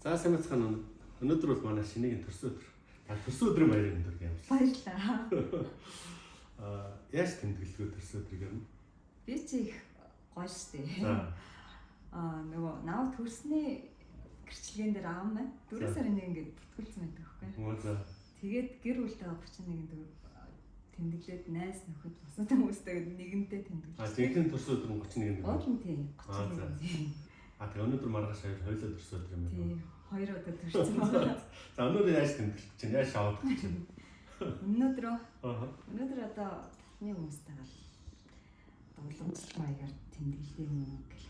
За сайн бацхан өнөөдөр бол манай шинэгийн төрсөн өдөр. Төрсөн өдрийн баярын өдөр юм шиг. Баярлалаа. Яаж тэмдэглэв төрсөн өдрийг юм? Би чи их гоё штэ. Нөгөө нав төрсний гэрчлэгэн дээр аав маань 4 сарын 1 ингээд бүтгүүлсэн байдаг байхгүй. Тэгээд гэр бүлтэйгээ 31-нд тэмдэглээд найз нөхөд бусад хүмүүстэйгээ нэгэнтээ тэмдэглэв. Жинхэнэ төрсөн өдөр нь 31-нд. Оодлон тийм 31. Тэгээ өнөөдөр маргааш хоёулаа төрсөн өдөр юм байна. Тийм 2 удаа төрсөн байна. За өнөөдөр яаж тэмдэглэж чинь? Яаж шаваад гэж чинь? Өнөөдөр одоо татны хүмүүстэйгээ уламжлалт маягаар тэмдэглэдэг юм гэж.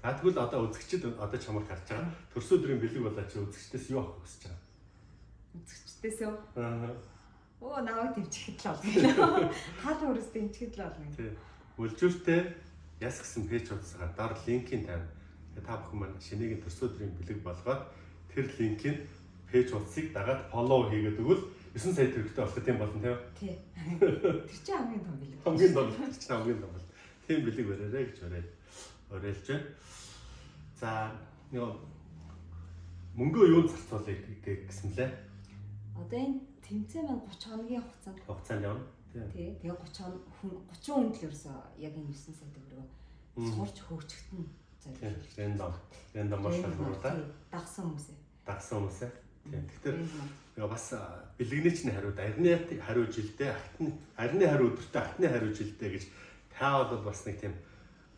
За тэгвэл одоо үзэгчид одоо чамайг харж байгаа. Төрсөн өдрийн бэлэг болоо чи үзэгчдээс юу авах хүсэж байгаа? Үзэгчдээс юу? Оо наваа тэмчихэд л болно. Хаал өрөөс тэмчихэд л болно. Тийм. Үлжүүртэй яс гэсэн пэйж утсаа доор линкийг тавь. Та бүхэн маань шинэгийн төрсөн өдрийн бэлэг болгоод тэр линкийг пэйж утсыг дагаад фоллоу хийгээд өгвөл 9 сая төгрөгтэй болох тийм болно тийм. Тэр чинь хамгийн том бэлэг. Хамгийн том чинь хамгийн том. Тийм бэлэг бариарэ гэж уриалж байна. За нөгөө мөнгөө юунд зарцуулъя гэсэн лээ. Одоо энэ тэмцээн маань 30 хоногийн хугацаанд явна. Тий. Тэгээ 30 хүнд л ерөөсөө яг энэ 9 сая төгрөгөө сурч хөгжөхтөн зориулсан. Рэндом шалгуулаад дагсан хүмүүсээ. Тийм. Тэгэхээр бас бэлэгний чинь хариуд хариу жилдээ арны хариу өдөртөө хатны хариу жилдээ гэж таавал бас нэг тийм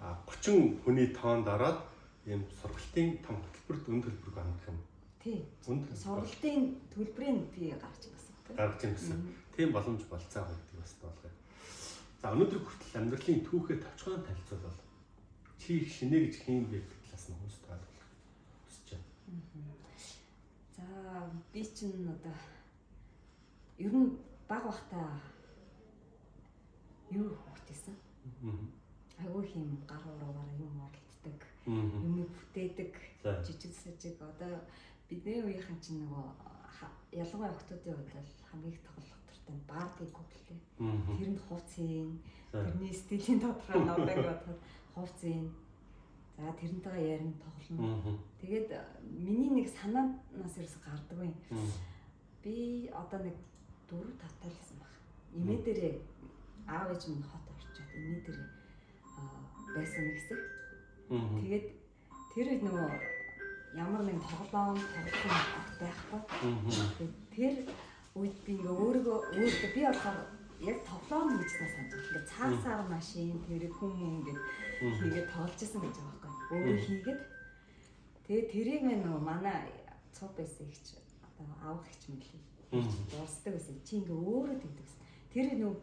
30 хүний тоонд ороод ийм сургалтын том хөтөлбөрт өн төлбөрг хангах юм. Тий. Сургалтын төлбөрийг би гаргаж ирсэн. Тийм боломж болцоо гэдэг бас болгоё. За өнөөдөр хүртэл амьдралын түүхээ товчхон танилцуулбал чи шинэ гэж хэм бэ гэх талаас нь хүмүүст таалуулах хүсэж байна. За би чинь одоо ер нь баг бахта юу хөвгтэйсэн. Айгүй хэм гар уруугаар юм оролцдог, юм бүтээдэг, жижиг сажиг одоо бидний үеийнхэн чинь нөгөө ялангуяа охтуудын хувьд бол хамгийн их тоглох төртэй бардыг хөглөө. Тэрэнд хувцын, тэрний стилийн тодорхой нодыг бодоход хувцын. За тэрнтэйгээ ярин тоглоно. Тэгээд миний нэг санаанаас ерөөс гардаггүй. Би одоо нэг 4 татаалсан баг. Имээ дээрээ аав ээж минь хот орчоод имээ дээрээ байсан нэг хэсэг. Тэгээд тэр нөгөө ямар нэг тоглоом байхгүй. Тэр үед би ингээ өөртөө би болохоор яг тоглоом гэж санаж байна. Ингээ цаасаар машин тэр хүмүүс ингээ хийгээд тоглож исэн гэж байгаа байхгүй. Өөрөө хийгээд тэгээ тэрийг нөгөө манай цуг байсан ихч одоо авах ихч мэлий. Дуусдаг байсан. Чи ингээ өөрөө тэгдэгсэн. Тэр нөгөө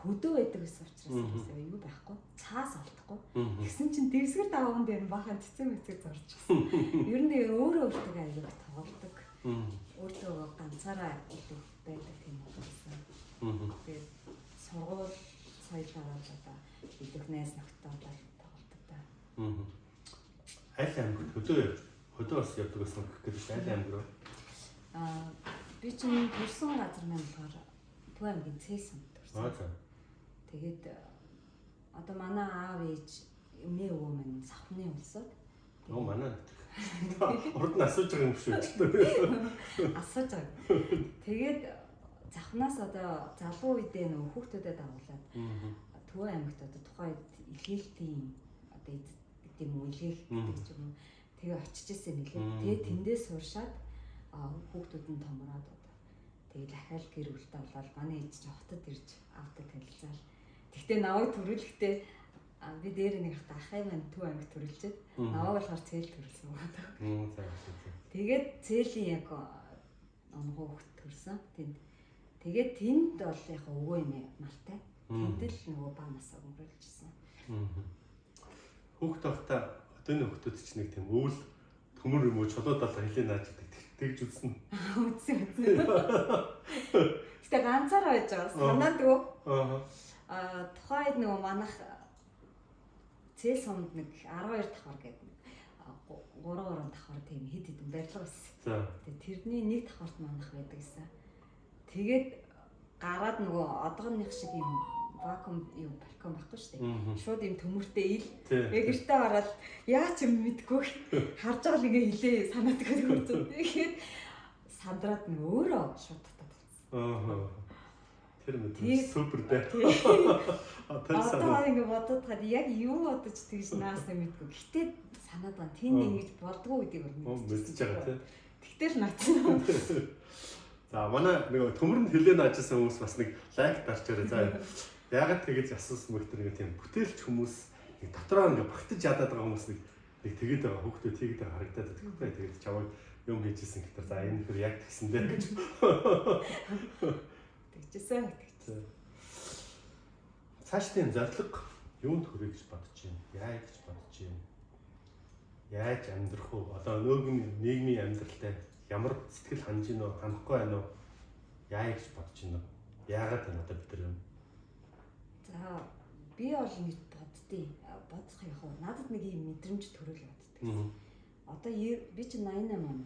хөдөө байдаг гэсэн учраас юу байхгүй. Цаас олдохгүй. Тэгсэн чинь дэвсгэр даваан дээр бахан цэцэг зорчихсон. Ер нь өөрөө өөртөө аяг тоглодог. Өөртөө ганцаараа байдаг тийм болсон. Тэгээд сургууль соёлоор одоо идэх найз нөхдөд тоглодог та. Аль аймагт хөдөө бас явдаг гэсэн үг гэдэг аль аймаг руу? Би чинь төрсөн газар маань болохоор Төв аймгийн Цэсэн төрсөн. Тэгээд одоо манай аав ээж эмээ өвөө минь савхны улсууд. Оо манай. Урд нь асууж байгаа юм шүү. Асууж байгаа. Тэгээд завхнаас одоо залуу үедээ нөгөө хүүхдүүдэд дагуулад Төв аймагт одоо тухайд илгээлтийн одоо гэдэг юм уу илгээх гэдэг ч юм уу тэгээ очиж ирсэн нэлээ. Тэгээд тэндээс сууршаад хүүхдүүд нь томроод одоо тэгээд дахиад гэр бүлтэй болоод манай ээж ч хотод ирж автод танилцаал. Гэхдээ наваг төрүүлэхдээ би дээр нэг ахтай маань Төв аймаг төрүүлчихэд наваг болохоор цээл төрүүлсэн байгаа. Тэгээд цээлийн яг онгоо хөлт төрсөн. Тэгээд тэнд бол яг өвөө юм малтай. Тэнд л нөгөө баг нас өнгөрүүлжсэн. Хүүхд тахта өдөөний хүүхдүүд чинь нэг тийм өвөл төмөр юм уу чулуудаа хэлээ нааж тэгж үзсэн. Үзсэн. Гэтэ ганцаараа байж байгаа. Санаадгүй. Тухайд нөгөө манах цээл сумд нэг 12 давхар гэдэг 3 давхар тийм хэд хэдэн барилга байсан. Тэгээ тэрний нэг давхарт манах байдаг гэсэн. Тэгээд гараад нөгөө одгоных шиг юм вакуум юу балкон байхгүй шүү дээ. Шууд юм төмөртэй ил. Тийм. Яг гэртээ ороод яа ч юм мэдгүй харж байгаа л ингээ хилээ санаад гөрөөд. Тэгээд сандраад нэг өөрөө шууд татаад Аа. Тэр мэт супер дээ. Одоо ингээ бодоод хаад яг юу бодож тэгж наасаа мэдгүй. Гэтэ санаад байна. Тэн ингэж болдгоо гэдгийг мэдчихэж байгаа тийм. Тэгтэл нацсан. За манай нэг төмөрөнд хилэн ажилласан хүмүүс бас нэг лайк дарчаарай. За яагаад тэгэж асуусан бэ гэдэг нэг тийм бүтээлч хүмүүс нэг дотроо ингээ багтаж ядаад байгаа хүмүүс нэг тэгээд байгаа хүүхдүүд тэгээд харагдаад байдаг. Тэгээд чамайг юм хийжсэн гэхээр за энэ хэр яг тэгсэндээ гэж. Тэгжсэн. Цаашдын зорилго юунд хүрэх гэж бодож байна? Яа гэж бодож байна? Яаж амьдрах уу? Одоо нийгмийн амьдралтай ямар сэтгэл ханаж гинөө, хандахгүй байна уу? Яа гэж бодож байна уу? Яагаад энэ одоо бид нар юм? За би бол ингэж боддیں۔ Бодох яг хоо надад нэг юм мэдрэмж төрөл боддог. Одоо би чи 88 он.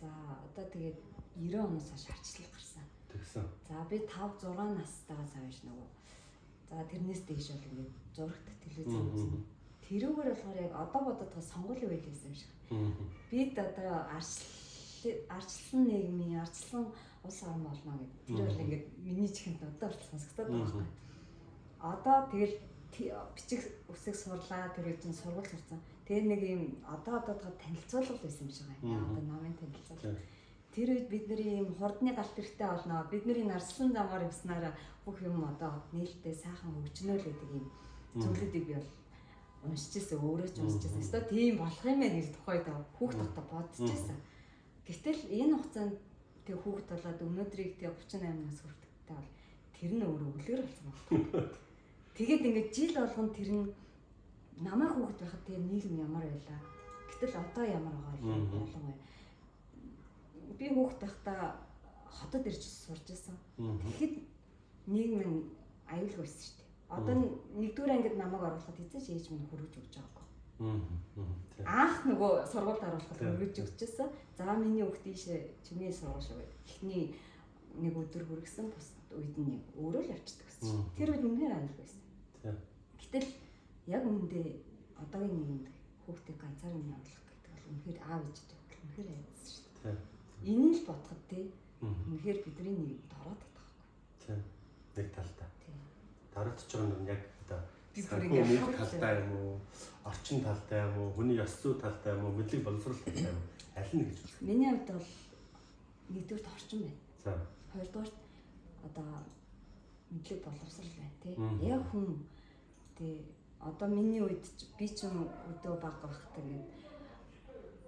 За одоо тэгээд 90 оноос хойш арчлал гарсан. Тэгсэн. За би 5 6 настайгаас хойш нөгөө за тэрнээс дээш бол ингэ зурагт телевизэн үзэн. Тэрүүгээр болохоор яг одоо бодоод байгаа сонгуулийн үйл гэсэн юм шиг. Бид одоо арчлсан нийгмийн арчлсан улс орн болно гэдэг. Тэр бол ингэ миний чихэнд одоо хүртэл сонсогдоод байгаа байхгүй. Одоо тэгэл бичиг үсэг сурлаа тэр үеийн сургууль сурсан. Тэгээ нэг юм одоо танилцуулга байсан юм шиг байна. Одоо намын танилцуулга. Тэр үед бидний юм хурдны галт хэрэгтэй болно. Бидний нарслан замаар явснараа бүх юм одоо нээлттэй сайхан хөгжнөө л гэдэг юм зүйлүүдийг би бол уншижсэн өөрөө ч уншижсэн. Эсвэл тийм болох юм байна гэж тухайд хүүхд тогтоо бодчихсон. Гэтэл энэ хугацаанд тэг хүүхд болоод өнөөдрийг тэг 38 нас хүртэлтэй бол тэр нь өөрөө өглөөр болсон байна. Тэгээд ингээд жил болгон тэр нь намайг хүүхд байхад тэг нийгэм ямар байлаа. Гэтэл одоо ямар байгаа юм болов уу? Би хүүхд байхдаа хотод ирж сурж байсан. Тэгэхэд нийгэм нь аюулгүй байсан шүү дээ. Одоо нэгдүгээр ангид намайг оруулахад эцэж ээж минь хөрөж өгч байгаагүй. Анх нөгөө сургуульд оруулахад хөрөж өгчээсэн. За миний хүүхд ийшээ чиний сургууль шүү гэдэг. Эхний нэг өдөр хүргэсэн бус үед нь өөрөө л явчихдаг гэсэн. Тэр үед үнээр аюулгүй байсан. Гэтэл яг үүндээ одоогийн нийгэмд хүүхдийг ганцаараа явуулах гэдэг бол үнэхээр аав ээжтэй үнэхээр айдсан шүү дээ. Энийг л бодоход тий үнэхээр бидний нийгэмд ороод байгаа байхгүй. Тийм. Нэг талдаа. Тийм. Дарагдж байгаа нь яг одоо санхүү талтай юм уу, орчин талтай юм уу, хүний ёс зүй талтай юм уу, мэдлэг боловсрол талтай юм уу? Аль нь гэж үзэх вэ? Миний хувьд бол нэгдүгээр орчин байна. За. Хоёрдугаар одоо мэдлэг боловсрол байна тий. Яг хүн тий одоо миний үед би ч өдөө баг байхдаа ингээд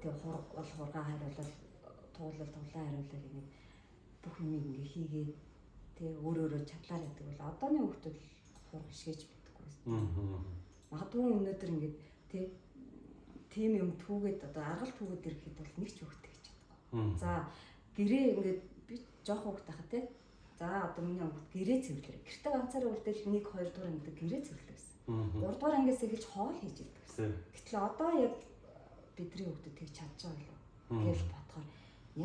тий хургаа хариулал туулал тулаа хариулал ингээд бүх юм ингээ хийгээд тий өөрөө чадлаар яадаг бол одооны хүүхдүүд хург шигэж мэдгүй байсан. Магадгүй өнөөдөр ингээд тий тийм юм түүгээд одоо аргал түүгээд ирэхэд бол нэг ч хүүхдээ гэж чадахгүй. За гэрээ ингээд би жоох хүүхд тахад тий. За одоо миний хүүхд гэрээ цэвэрлэрэг. Гэртээ ганцаараа үлдээл 1 2 дугаар ангид гэрээ цэвэрлэв байсан. 3 дугаар ангиас эхэлж хоол хийж идэг байсан. Гэтэл одоо яг бидний хүүхдүүд тэгж чадж байгаа болов гэж бодохоор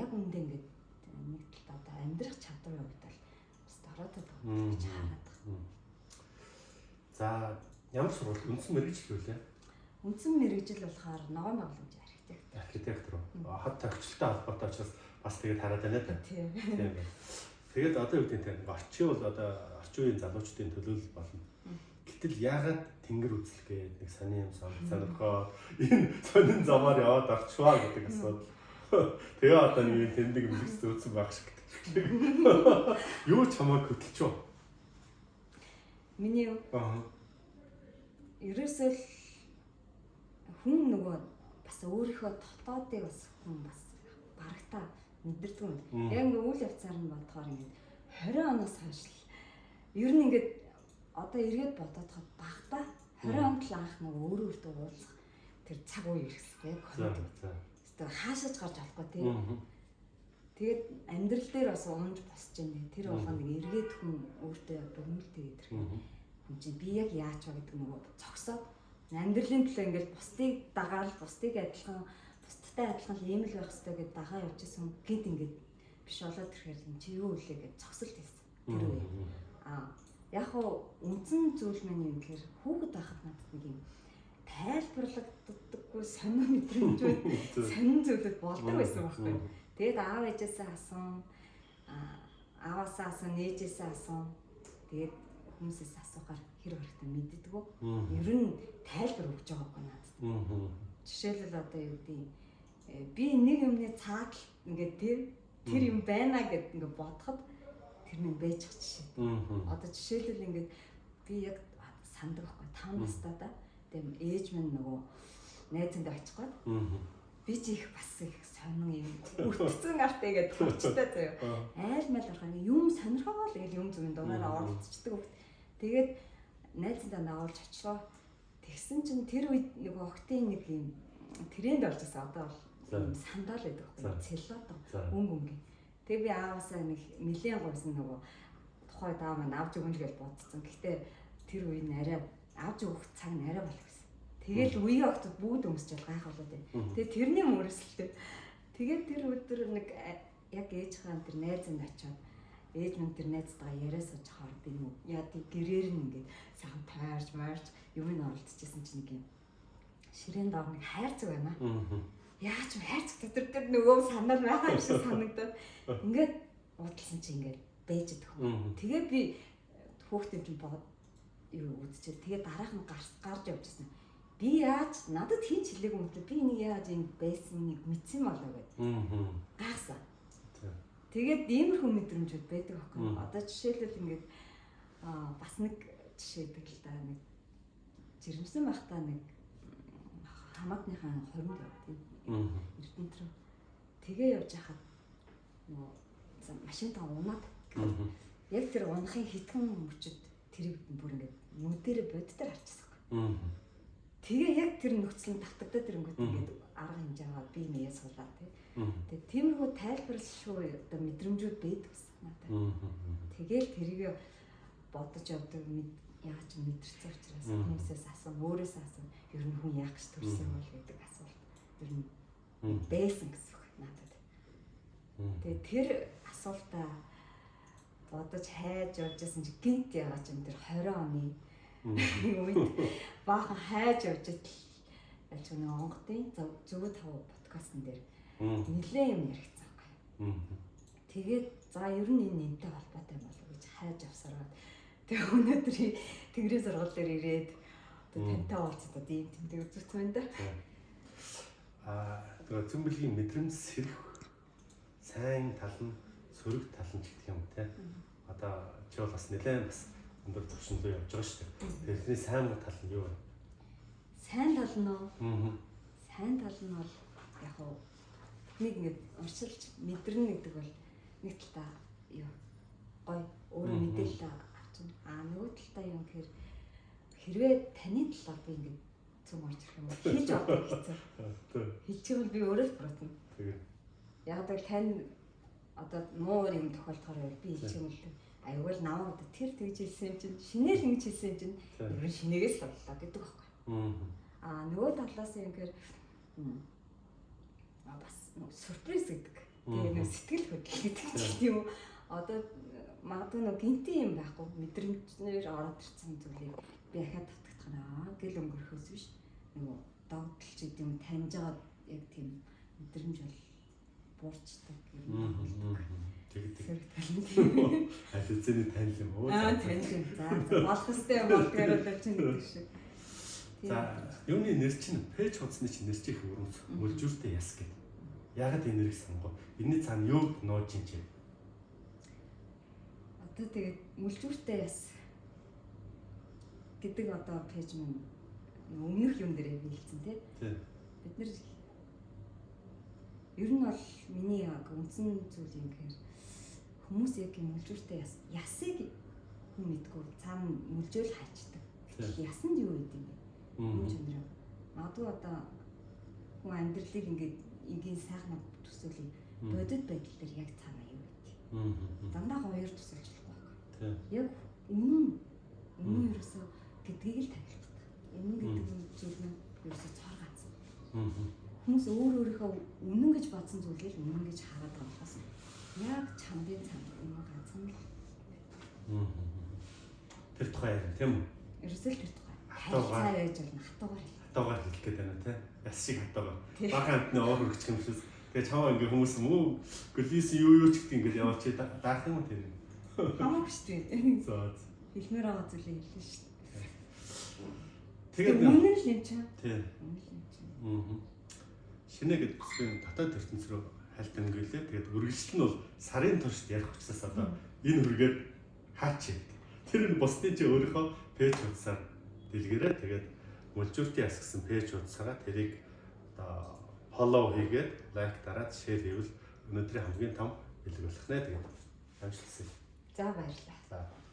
яг үндэ ингээд нэг талд одоо амьдрах чадварын хувьд л бас дараатад байгаа гэж хараад байна. За ямар сургууль үндсэн мэргэжил вэ? Үндсэн мэргэжил болохоор ногоон байгууламжийн архитектор. Архитектор. Хот тохиолдолтой холбоотой учраас бас тэгээд хараад байна да. Тийм. Тэгээд одоо юу гэдэг нь орчин бол одоо орчин үеийн залуучдын төлөөлөл болно. Гэтэл яагаад тэнгэр үзлэгээ нэг сони юм сонирхоод энэ сонин замаар яваад орчваа гэдэг асуудал. Тэгээ одоо нэг тэмдэг мэлгэс зөөцсөн байх шиг. Юу ч хамаагүй хөдөлж байна. Миний ерөөсөө хүн нөгөө бас өөрийнхөө дотоодыг бас хүн бас барагтаа мэдэрдэг юм. Яг ингээ үйл явцаар нь бодохоор ингээ 20 оноос хойш ер нь ингээ одоо эргээд бодоход багтаа 20 онд л анх нөгөө өөртөө уулзах тэр цаг үе ирсэн яг хоног. Тэгээ хаашаач гарч болохгүй тий. Тэгээд амьдрал дээр бас унж босч байна. Тэр болгоно нэг эргээд хүн өөртөө бөгнөлтэй идэх юм. Хүн чинь би яг яач вэ гэдэг нөгөө зогсоод амьдралын төлөө ингээл бусдыг дагаал, бусдыг адилхан, бусдтай адилхан ийм л байх хэрэгтэй гэдээ дагаа явчихсан гэд ингээд биш болоод ирэхээр чи юу үлээ гэж зогсолт хийсэн. Тэр үе. яг хоо үндсэн зүйл маань юм гэхээр хүүхэд байхад надад нэг юм тайлбарлагддаггүй сонир мэдрэмжүүд сонин зүйлүүд болдог байсан байхгүй. Тэгээд аав ээжээсээ асуун, ааваасаа асуун, нээжээсээ асуун. Тэгээд хүмүүсээс асуухаар хэр хэрэгтэй мэддэггүй. Ер нь тайлбар өгч байгаа байхгүй надад. Жишээлбэл одоо юу гэдэг би нэг юмны цаадал ингээд тэр юм байна гэд ингээд бодоход тэр минь байж ах жишээ. Одоо жишээлбэл ингээд би яг санддаг байхгүй 5 настай да. Тэгээд ээж минь нөгөө найзанд очихгоод би ч их бас их сонин юм үртцэн артай гэдэг төвчтэй заяа. Айл мэл орохын юм сонирхоо л гэж юм зүмэн дугаараа оролцдог. Тэгээд найзандаа наагуулж очлоо. Тэгсэн чинь тэр үед нөгөө октын нэг юм тренд орж ирсэн. Одоо бол сандал гэдэг байхгүй целлот өнгө. Тэгээ би ааваасаа нэг нэлийн гойсон нөгөө тухайд аав маань авч өгнө гэж бодсон. Гэхдээ тэр үе нь арай авч өгөх цаг нь арай болох гэсэн. Тэгэл үеийн октод бүгд өмсчил гайхуулаад байна. Тэгээ тэрний мөрөсөлтэй. Тэгээд тэр өдөр нэг яг ээж хаан тэр найзанд очиод ээж минь тэр найзтайгаа яриа сууж хаар би яа тий гэрээр нь ингээд сайхан таарч марч юм ин оролцчихсан чинь нэг юм ширээн доор нэг хайрцаг байна. Яаж ч хайрцаг дотор тэр нөгөө санаар байгаа юм шиг санагдаад ингээд уудлсан чинь ингээд байж идэх. Тэгээ би хүүхдээ чинь бод юу үзчихээ. Тэгээ дараах нь гарч явжсэн. Би яаж надад хин ч хэлээгүй юм бэ? Би нэг яаж юм байсан нэг мэдсэн болоо гэдэг. Гайхсан. Тэгээд иймэрхүү мэдрэмжүүд байдаг байхгүй. Одоо жишээлбэл ингээд бас нэг жишээ байдаг л да. Нэг жирэмсэн байхдаа нэг хамаатныхаа хоримд явдаг. Эрдэнэт рүү. Тэгээ явж хахад нөгөө машинтаа унаад. Яг тэр унахын хитгэн мөчөд тэрийг бүр ингээд нүдэрэ боддоор авчихсан. Тэгээ яг тэр нөхцөл нь татагдаад ирэнгүүт ингээд арга хэмжээ аваад би нээ суулаа тий. Тэгээ тиймэрхүү тайлбарлал шүү одоо мэдрэмжүүд байдаг гэсэн надад. Тэгээл тэрийг бодож явдаг яг ч мэдэрсэн учраас хүмүүсээс асуув, өөрөөс асуув. Ер нь хүн яг ч төрсөн бол гэдэг асуулт ер нь байсан гэсэн үг надад. Тэгээ тэр асуултаа бодож хайж явж байсан чи гинт яагаад ч юм тэр 20 оны үед баахан хайж явж ил ч нэг онгодын зөв тав подкастн дээр нэлээд юм яригдсан байхгүй. Тэгээд за ер нь энэ нэнтэй холбоотой юм болов гэж хайж авсараад тэгээ өнөөдөр тэнгэрийн сургууль дээр ирээд одоо тантай уулзаад одоо ийм тэмдэг үзүүлсэн байна да. Тэгээ цөмбөлгийн мэдрэмж сэрэх сайн тал нь сөрөг тал нь гэдэг юм те. Одоо чи бол бас нэлээд бас өндөр төвшөндөө явж байгаа шүү дээ. Тэрний сайн тал нь юу вэ? Сайн тал нь уу? Сайн тал нь бол яг хуу нэг ингэ урьдчилж мэдрэн гэдэг бол нэг талаа юу гой өөрөө мэдээлэл авчихна. Нөгөө талаа юм гэхээр хэрвээ таны талаар би ингэ цөм орж ирэх юм бол хийж авах гэсэн. Хийчихвэл би өөрөө л протон. Тэгээ. Яг л тань одоо муу юм тохиолдохоор би хийчихвэл аюул намайг тэр тэгж хэлсэн чинь шинээр ингэж хэлсэн чинь ер нь шинээс боллоо гэдэг байхгүй. Нөгөө талаас юм гэхээр бас сюрприз гэдэг. Тэгээ нэг сэтгэл хөдлөл гэдэг тийм үү. Одоо магадгүй нэг гинти юм байхгүй мэдрэмжээр ороод ирсэн зүйлийг би ахаад татгах гэл өнгөрөхөөс биш. Нөгөө догтлж идэм таньж байгаа яг тийм мэдрэмж бол буурчдаг юм болдог. Тэгээд хайцээний танил юм уу? Танил юм. За болох өстэй юм бол тэрэл чинь гэдэг шиг. За юуны нэр чинь пэйж хуудасны чинь нэрчийнх өрөөс мөлжүүртэй яс гэдэг. Яагаад энэ нэрийг сонгов? Энэний цаана юу нууж ин чи? Одоо тэгээд мөлжүүртэй яс гэдэг одоо пэйж минь өмнөх юм дээр хэлсэн тий. Бид нэр ер нь бол миний яг үндсэн зүйл юм гэхээр хүмүүс яг юм мөлжүүртэй ясыг хүн мэдгүй цаана мөлжөөл хайчдаг. Ясанд юу гэдэг юм бэ? Энэ чанар. Магадгүй одоо хүн амьдралыг ингээд энгийн сайхан төсөөлөе. Бодит байдал дээр яг цаана юу гэдэг. Дандаа хоёр төсөөлж болохгүй байхгүй. Яг үнэн ерөөсөө гэдгийг л танилцдаг. Үнэн гэдэг зүйл нь ерөөсөө цор ганц. Хүмүүс өөрийнхөө үнэн гэж бодсон зүйлийг үнэн гэж хараад байгаа болохоос яг чамдын цаана үнэн ганцхан л. Тэр тухай ярина тийм үү? Ерөөсөө л тэр тухай. Хатуугаар. Цаа яаж болно хатуугаар хэл. Хатуугаар хэлэх гээд байна те. Яс шиг хатуугаар. Бага амтны оор хөргөчих юм шиг. Тэгээ чамаа ингээ хүмүүс мүү глис юу ч гэдэг ингээ яваад чи даах юм уу тэр. Хамаагүй шүү дээ. За. Хэлмээр байгаа зүйлийг хэлнэ шүү дээ. Тэгээд үнэн л юм чинь. Тийм. Үнэн л юм чинь. Шинэ гэдэг бүсгийн дотоод ертөнц рүү хальт өнгөлөө. Тэгээд үргэлжлэл нь бол сарын туршид ярих учраас одоо энэ хүргээд хаач. Тэр нь бусдын чи өөрийнхөө пэйж хуудасаар дэлгэрээ. Тэгээд мөлжүүртийн яс гэсэн пэйж хуудасаараа тэрийг одоо фоллоу хийгээд лайк дараад шеэр хийвэл өнөөдрийн хамгийн том бэлэг болох нэ. Тэгээд амжилт хүсье. За баярлалаа. За.